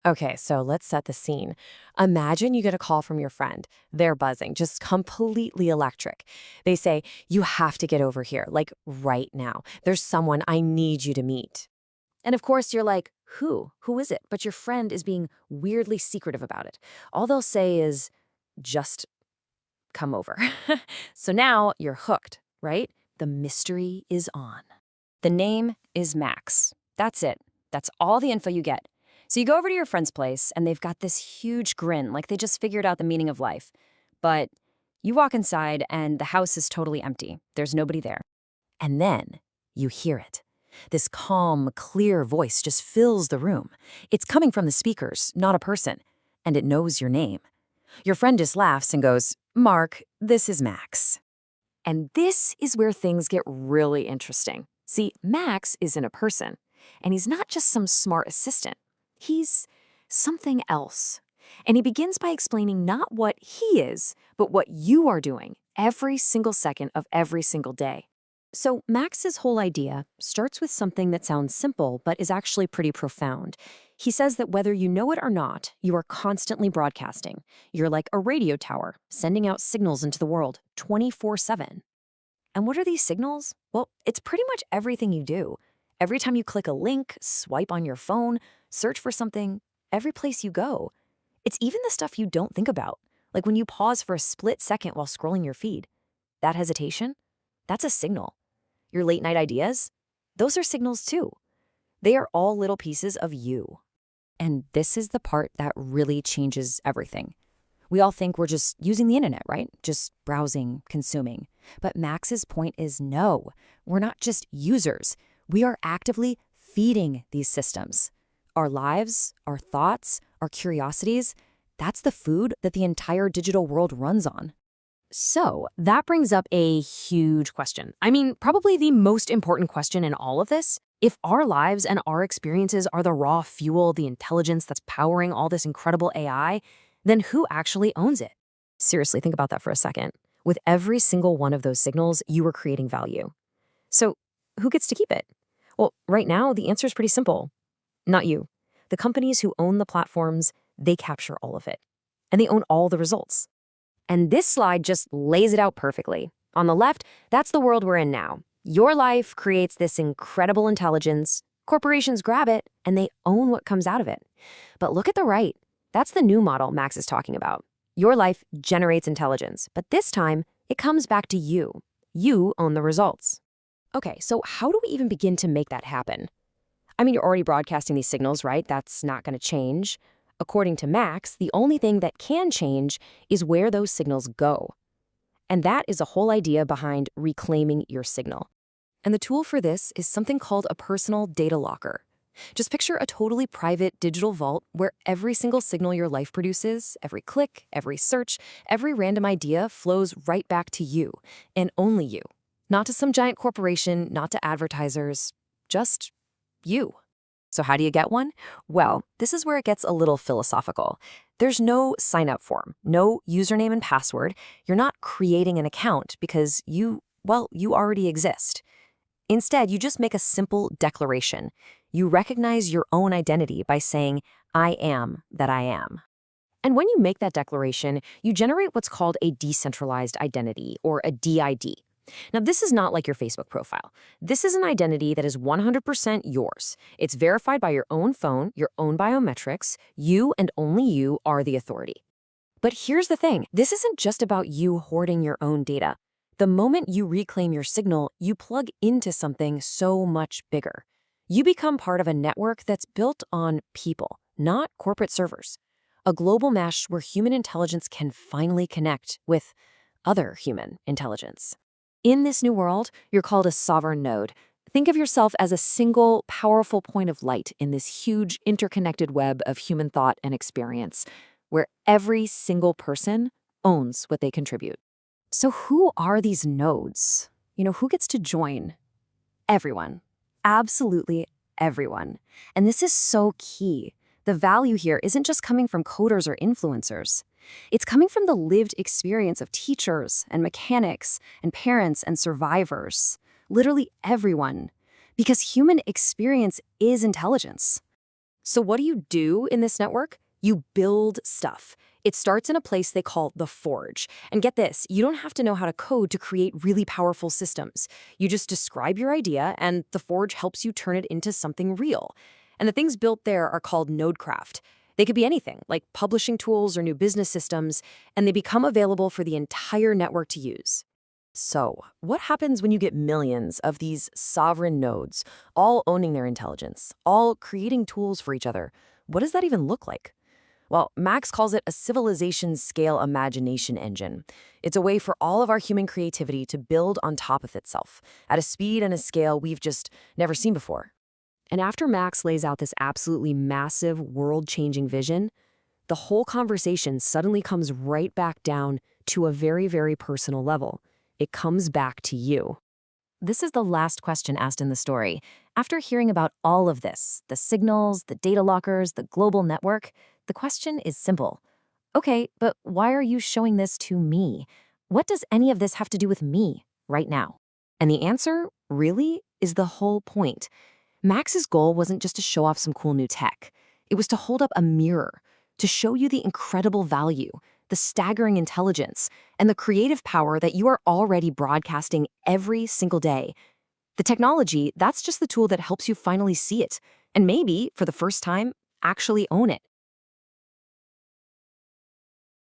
Okay, so let's set the scene. Imagine you get a call from your friend. They're buzzing, just completely electric. They say, "You have to get over here, like right now. There's someone I need you to meet." And of course, you're like, who? Who is it? But your friend is being weirdly secretive about it. All they'll say is, just come over. So now you're hooked, right? The mystery is on. The name is Max. That's it. That's all the info you get. So you go over to your friend's place, and they've got this huge grin, like they just figured out the meaning of life. But you walk inside, and the house is totally empty. There's nobody there. And then you hear it. This calm, clear voice just fills the room. It's coming from the speakers, not a person, and it knows your name. Your friend just laughs and goes, "Mark, this is Max." And this is where things get really interesting. See, Max isn't a person, and he's not just some smart assistant. He's something else. And he begins by explaining not what he is, but what you are doing every single second of every single day. So, Max's whole idea starts with something that sounds simple, but is actually pretty profound. He says that whether you know it or not, you are constantly broadcasting. You're like a radio tower, sending out signals into the world 24/7. And what are these signals? Well, it's pretty much everything you do. Every time you click a link, swipe on your phone, search for something, every place you go. It's even the stuff you don't think about, like when you pause for a split second while scrolling your feed. That hesitation? That's a signal. Your late night ideas? Those are signals too. They are all little pieces of you. And this is the part that really changes everything. We all think we're just using the internet, right? Just browsing, consuming. But Max's point is no, we're not just users. We are actively feeding these systems. Our lives, our thoughts, our curiosities, that's the food that the entire digital world runs on. So that brings up a huge question. I mean, probably the most important question in all of this. If our lives and our experiences are the raw fuel, the intelligence that's powering all this incredible AI, then who actually owns it? Seriously, think about that for a second. With every single one of those signals, you are creating value. So who gets to keep it? Well, right now, the answer is pretty simple. Not you. The companies who own the platforms, they capture all of it. And they own all the results. And this slide just lays it out perfectly. On the left, that's the world we're in now. Your life creates this incredible intelligence. Corporations grab it, and they own what comes out of it. But look at the right. That's the new model Max is talking about. Your life generates intelligence, but this time, it comes back to you. You own the results. Okay, so how do we even begin to make that happen? I mean, you're already broadcasting these signals, right? That's not going to change. According to Max, the only thing that can change is where those signals go. And that is a whole idea behind reclaiming your signal. And the tool for this is something called a personal data locker. Just picture a totally private digital vault where every single signal your life produces, every click, every search, every random idea flows right back to you, and only you. Not to some giant corporation, not to advertisers, just you. So how do you get one? Well, this is where it gets a little philosophical. There's no sign-up form, no username and password. You're not creating an account because you already exist. Instead, you just make a simple declaration. You recognize your own identity by saying, "I am that I am." And when you make that declaration, you generate what's called a decentralized identity, or a DID. Now, this is not like your Facebook profile. This is an identity that is 100% yours. It's verified by your own phone, your own biometrics. You and only you are the authority. But here's the thing. This isn't just about you hoarding your own data. The moment you reclaim your signal, you plug into something so much bigger. You become part of a network that's built on people, not corporate servers. A global mesh where human intelligence can finally connect with other human intelligence. In this new world, you're called a sovereign node. Think of yourself as a single, powerful point of light in this huge, interconnected web of human thought and experience, where every single person owns what they contribute. So who are these nodes? Who gets to join? Everyone. Absolutely everyone. And this is so key. The value here isn't just coming from coders or influencers. It's coming from the lived experience of teachers and mechanics and parents and survivors. Literally everyone. Because human experience is intelligence. So what do you do in this network? You build stuff. It starts in a place they call the Forge. And get this, you don't have to know how to code to create really powerful systems. You just describe your idea, and the Forge helps you turn it into something real. And the things built there are called Nodecraft. They could be anything, like publishing tools or new business systems, and they become available for the entire network to use. So, what happens when you get millions of these sovereign nodes, all owning their intelligence, all creating tools for each other? What does that even look like? Well, Max calls it a civilization-scale imagination engine. It's a way for all of our human creativity to build on top of itself, at a speed and a scale we've just never seen before. And after Max lays out this absolutely massive, world-changing vision, the whole conversation suddenly comes right back down to a very, very personal level. It comes back to you. This is the last question asked in the story. After hearing about all of this, the signals, the data lockers, the global network, the question is simple. Okay, but why are you showing this to me? What does any of this have to do with me right now? And the answer, really, is the whole point. Max's goal wasn't just to show off some cool new tech. It was to hold up a mirror, to show you the incredible value, the staggering intelligence, and the creative power that you are already broadcasting every single day. The technology, that's just the tool that helps you finally see it, and maybe, for the first time, actually own it.